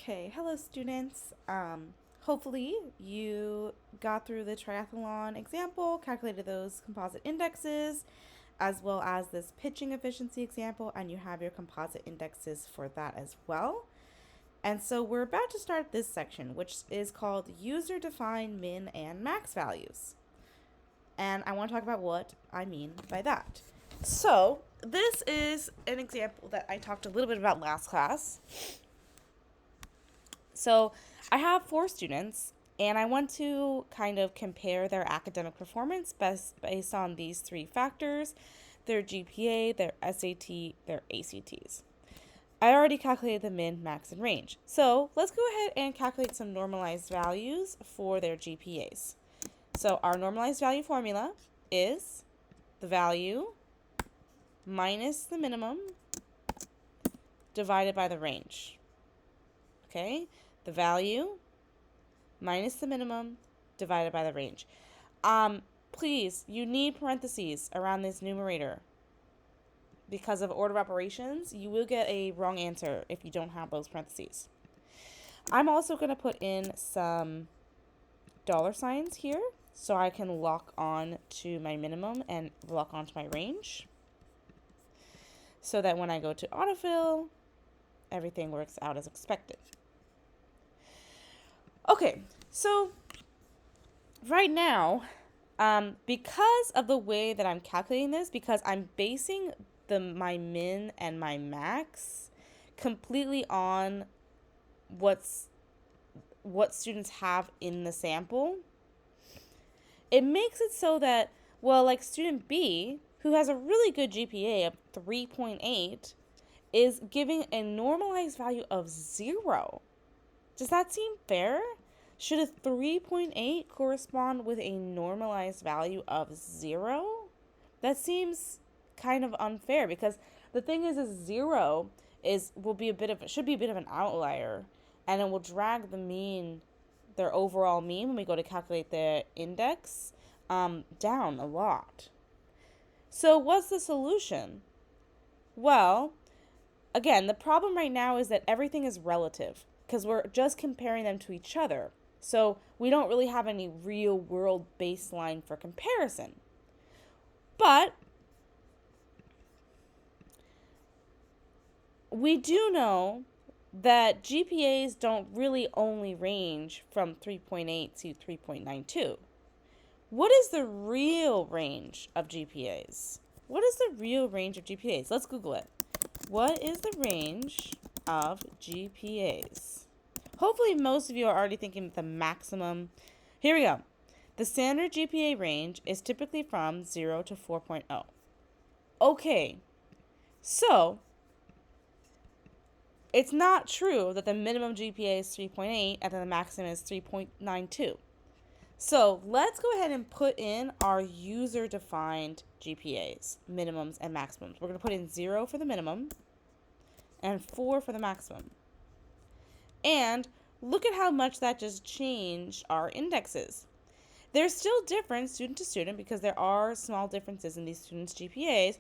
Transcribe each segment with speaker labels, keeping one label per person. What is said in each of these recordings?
Speaker 1: Okay, hello students. Hopefully you got through the triathlon example, calculated those composite indexes, as well as this pitching efficiency example, and you have your composite indexes for that as well. And so we're about to start this section, which is called user-defined min and max values. And I want to talk about what I mean by that. So this is an example that I talked a little bit about last class. So I have 4 students, and I want to kind of compare their academic performance based on these 3 factors: their GPA, their SAT, their ACTs. I already calculated the min, max, and range. So let's go ahead and calculate some normalized values for their GPAs. So our normalized value formula is the value minus the minimum divided by the range. Okay? The value minus the minimum divided by the range. Please, you need parentheses around this numerator. Because of order of operations, you will get a wrong answer if you don't have those parentheses. I'm also going to put in some $signs here so I can lock on to my minimum and lock onto my range, so that when I go to autofill, everything works out as expected. Okay, so right now, because of the way that I'm calculating this, because I'm basing my min and my max completely on what students have in the sample, it makes it so that, well, like student B, who has a really good GPA of 3.8, is giving a normalized value of 0. Does that seem fair? Should a 3.8 correspond with a normalized value of 0? That seems kind of unfair, because the thing is 0 should be a bit of an outlier, and it will drag the mean, their overall mean, when we go to calculate the index, down a lot. So what's the solution? Well, again, the problem right now is that everything is relative, because we're just comparing them to each other. So we don't really have any real world baseline for comparison. But we do know that GPAs don't really only range from 3.8 to 3.92. What is the real range of GPAs? What is the real range of GPAs? Let's Google it. What is the range of GPAs? Hopefully most of you are already thinking the maximum. Here we go. The standard GPA range is typically from 0 to 4.0. Okay, so it's not true that the minimum GPA is 3.8 and then the maximum is 3.92. So let's go ahead and put in our user-defined GPAs, minimums and maximums. We're going to put in 0 for the minimum and 4 for the maximum. And look at how much that just changed our indexes. They're still different student to student, because there are small differences in these students' GPAs,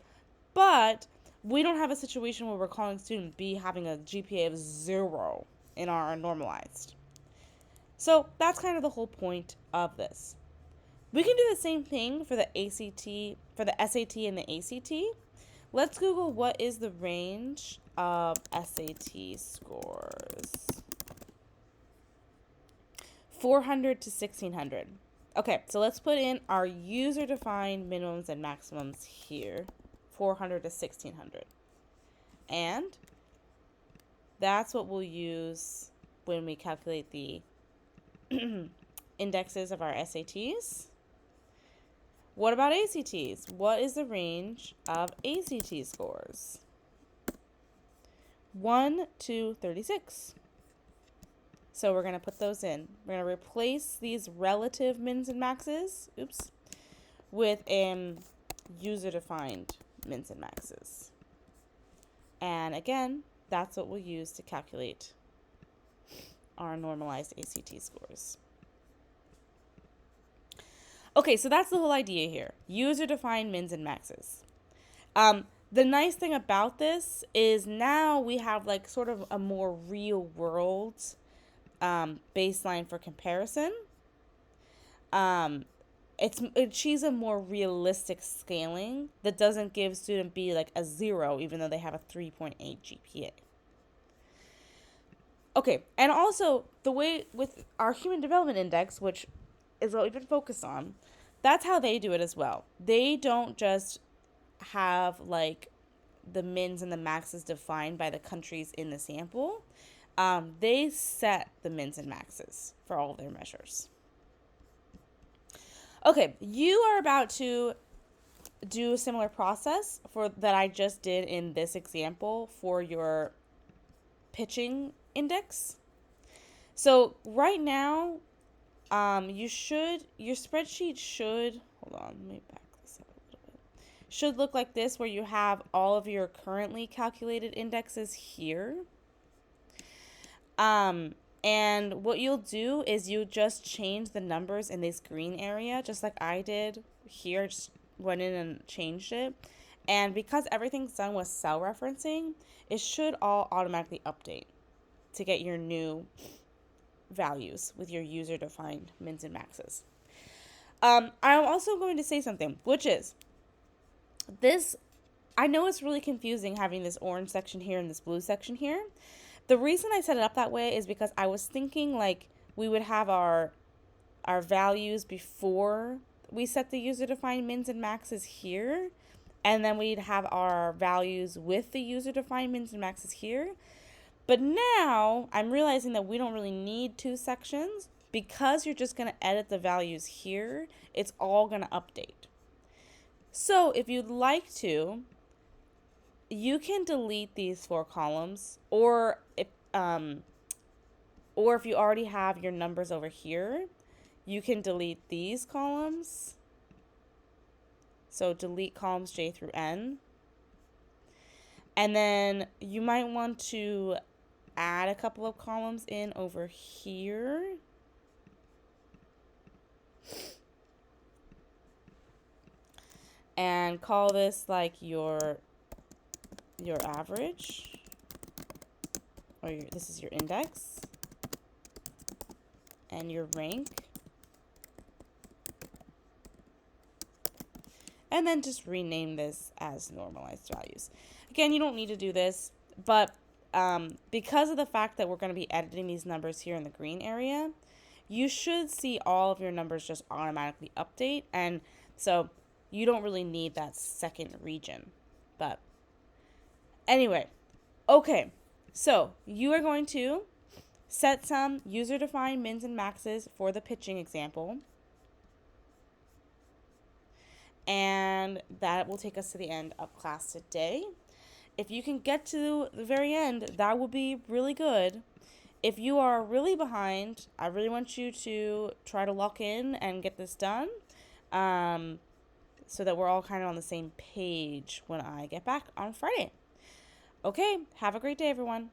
Speaker 1: but we don't have a situation where we're calling student B having a GPA of 0 in our normalized. So that's kind of the whole point of this. We can do the same thing for the SAT and the ACT. Let's Google what is the range of SAT scores. 400 to 1600. Okay, so let's put in our user-defined minimums and maximums here. 400 to 1600. And that's what we'll use when we calculate the indexes of our SATs. What about ACTs? What is the range of ACT scores? 1 to 36. So we're going to put those in. We're going to replace these relative mins and maxes, with user-defined mins and maxes. And again, that's what we'll use to calculate our normalized ACT scores. Okay, so that's the whole idea here. User-defined mins and maxes. The nice thing about this is now we have like sort of a more real world baseline for comparison. Um, she's a more realistic scaling that doesn't give student B like a 0 even though they have a 3.8 GPA. Okay, and also the way with our Human Development Index, which is what we've been focused on, that's how they do it as well. They don't just have like the mins and the maxes defined by the countries in the sample. They set the mins and maxes for all of their measures. Okay, you are about to do a similar process for that I just did in this example for your pitching index. So right now, your spreadsheet should, hold on, let me back this up a little bit. Should look like this, where you have all of your currently calculated indexes here. And what you'll do is you just change the numbers in this green area, just like I did here, just went in and changed it. And because everything's done with cell referencing, it should all automatically update to get your new values with your user-defined mins and maxes. I'm also going to say something, which is this. I know it's really confusing having this orange section here and this blue section here. The reason I set it up that way is because I was thinking like we would have our values before we set the user-defined mins and maxes here, and then we'd have our values with the user-defined mins and maxes here. But now I'm realizing that we don't really need two sections because you're just going to edit the values here. It's all going to update. So if you'd like to, you can delete these 4 columns, or if you already have your numbers over here, you can delete these columns. So delete columns J through N. And then you might want to add a couple of columns in over here. And call this like your average, or this is your index, and your rank. And then just rename this as normalized values. Again, you don't need to do this, but because of the fact that we're going to be editing these numbers here in the green area, you should see all of your numbers just automatically update. And so you don't really need that second region. But anyway, okay, so you are going to set some user-defined mins and maxes for the pitching example. And that will take us to the end of class today. If you can get to the very end, that will be really good. If you are really behind, I really want you to try to lock in and get this done, so that we're all kind of on the same page when I get back on Friday. Okay, have a great day, everyone.